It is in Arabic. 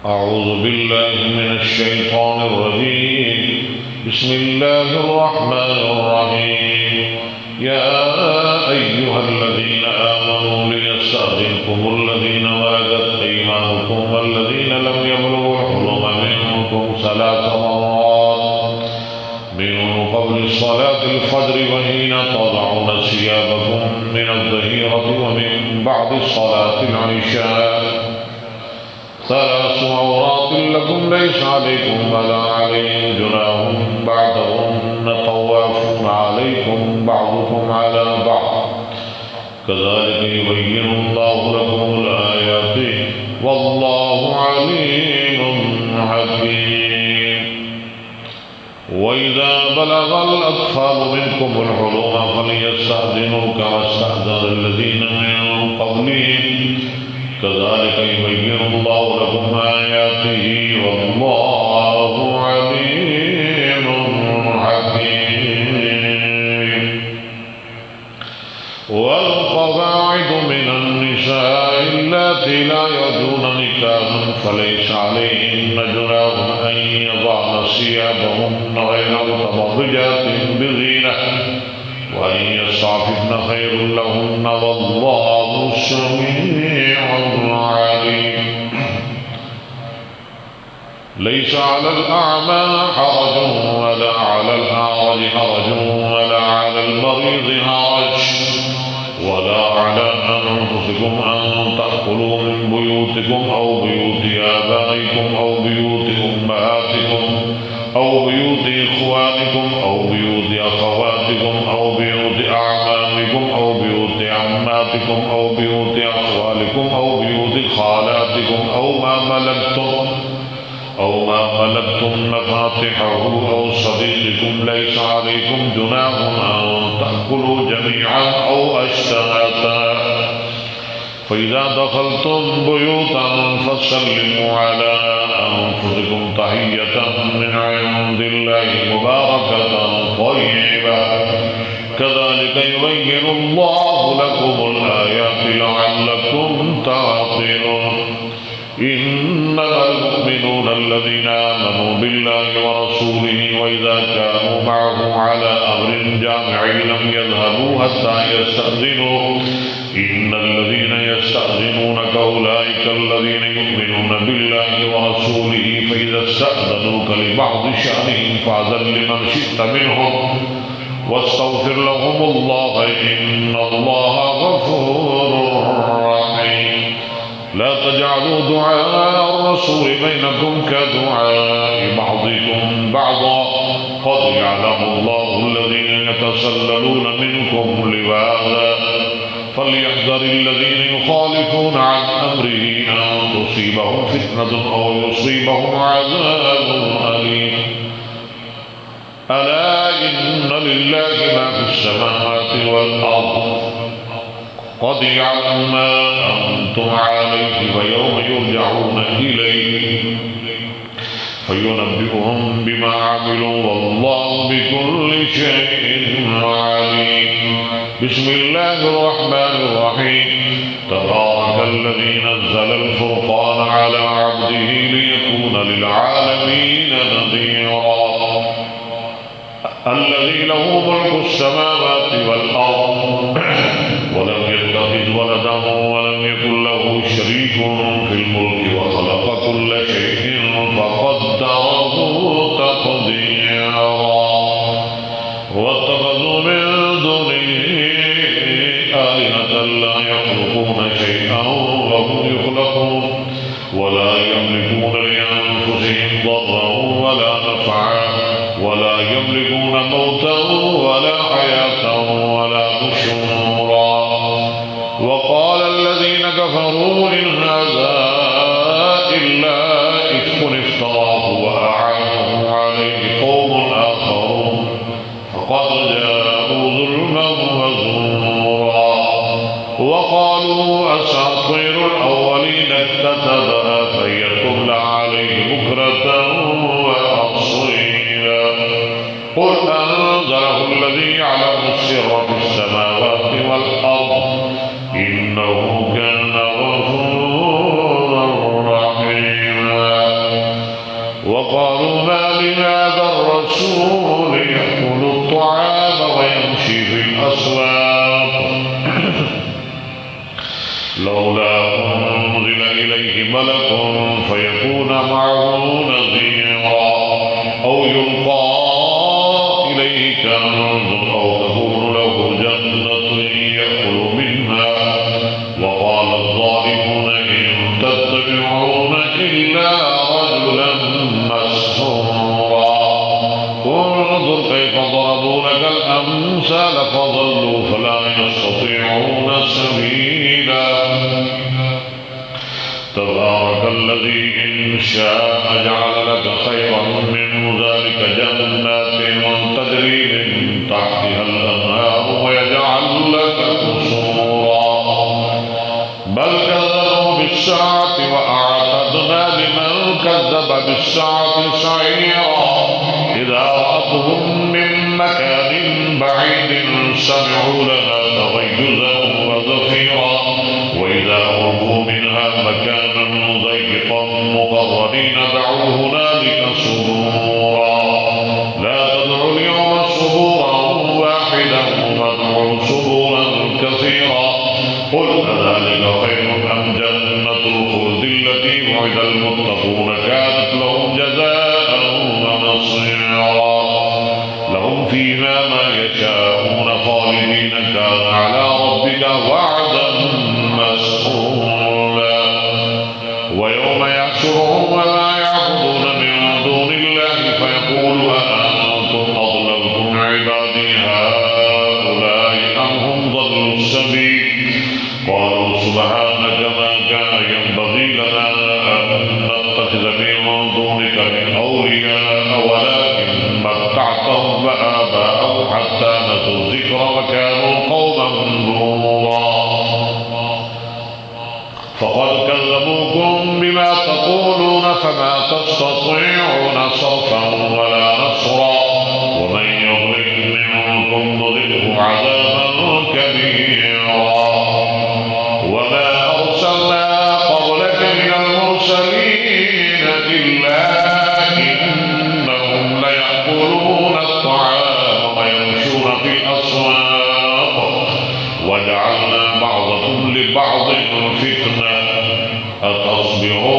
أعوذ بالله من الشيطان الرجيم. بسم الله الرحمن الرحيم. يا أيها الذين آمنوا ليستأذنكم الذين ملكت أيمانكم والذين لم يبلغوا الحلم منكم 3 مرات من قبل صلاة الفجر وحين تضعون ثيابكم من الظهيرة ومن بعد صلاة العشاء 3 عورات لكم ليس عليكم ولا عليهم جناح بعدهن طوافون عليكم بعضكم على بعض كذلك يبين الله لكم الآيات والله عليم حكيم. وإذا بلغ الأطفال منكم الحلم فليستأذنوا كما استأذن الذين من قبلهم كذلك يبين الله لكم آياته والله عليم حكيم. والقواعد من النساء اللاتي لا يرجون نكاحا فليس عليهن جناح أن يضعن ثيابهن غير متبرجات بزينة وأن يستعففن خير لهن والله سميع عليم. ليس على الأعمى حرج ولا على الأعرج حرج ولا على المريض حرج ولا على أنفسكم أن تأكلوا من بيوتكم أو بيوت آبائكم أو بيوت أمهاتكم أو بيوت إخوانكم أو بيوت أخواتكم أو بيوت أعمامكم أو بيوت عماتكم أو بيوت أخوالكم أو بيوت خالاتكم أو ما ملكتم مفاتحه أو صديقكم ليس عليكم جناح أن تأكلوا جميعا أو أشتاتا. فإذا دخلتم بيوتا فسلموا على أنفسكم تحية من عند الله مباركة طيبة كذلك يبين الله لكم الآيات لعلكم تعقلون. إنما المؤمنون الذين آمنوا بالله ورسوله وإذا كانوا معه على أمر جامع لم يذهبوا حتى يستأذنوا إن الذين يستأذنونك أولئك الذين يؤمنون بالله ورسوله فإذا استأذنوك لبعض شأنهم فأذن لمن شئت منهم واستغفر لهم الله إن الله غفور رحيم. لا تجعلوا دعاء الرسول بينكم كدعاء بعضكم بعضا قد يعلم الله الذين يتسللون منكم لواذا فليحذر الذين يخالفون عن أمره أن تصيبهم فتنة أو يصيبهم عذاب أليم. ألا إن لله ما في السماوات والأرض قد يعلم ما أنتم عليه ويوم يرجعون إليه فينبئهم بما عملوا والله بكل شيء عليم. بسم الله الرحمن الرحيم. تبارك الذي نزل الفرقان على عبده ليكون للعالمين نذيرا. الذي له ملك السماوات والأرض ولم يتخذ ولدا ولم يكن له شريك في الملك وخلق كل شيء فقدره تقديرا. واتخذوا من دونه آلهة لا يخلقون شيئا وهم يخلقون ولا يملكون لأنفسهم ضرا ولا نفعا ولا يملكون موتا ولا حياة ولا نشورا. وقال الذين كفروا إن هذا إلا إفك افتراه وأعانه عليه قوم آخرون فقد جاءوا ظلما وزورا. وقالوا أساطير الأولين اكتتبها فهي تملى عليه بكرة وأصيلا. قل أنزله الذي يعلم السر في السماوات والأرض إنه كان غفورا رحيما. ملك فيكون معه نذيرا أو يلقى إليه كنز أو تكون له جنة يأكل منها وقال الظالمون إن تتبعون إلا رجلا مسحورا انظر كيف ضربوا لك الأمثال فضلوا فلا يستطيعون سبيلا تبارك الذي إن شاء جعل لك خيرا من ذلك جنات تجري من تحتها الأنهار ويجعل لك قصورا بل كذبوا بالساعة وأعتدنا لمن كذب بالساعة سعيرا إذا رأتهم من مكان بعيد سمعوا لها تغيظا وزفيرا وإذا ألقوا منها مكانا ضيقا مقرنين دعوا هنالك صبورا لا تدعوا اليوم صبورا واحدا وادعوا صبورا كثيرا قل أذلك خير أم جنة الخلد التي وعد المتقون كانت لهم جزاء ومصيرا لهم فيها ما يشاءون خالدين كان على ربك وعدا مسئولا ويوم يحشرهم وما يعبدون من دون الله فيقول أأنتم أضللتم عبادي هؤلاء أم هم ضلوا السبيل قالوا سبحانك ما كان ينبغي لنا أن نتخذ من دونك من أولياء ولكن متعتهم وآباءهم حتى نسوا الذكر وكانوا قوما بورا فقد كذبوكم بما تقولون فما تستطيعون صرفا ولا نصرا ومن يظلم منكم نذقه عذابا كبيرا وما أرسلنا قبلك من المرسلين إلا إنهم ليأكلون الطعام ويمشون في الأسواق وجعلنا بعضكم لبعض فتنة أتصبرون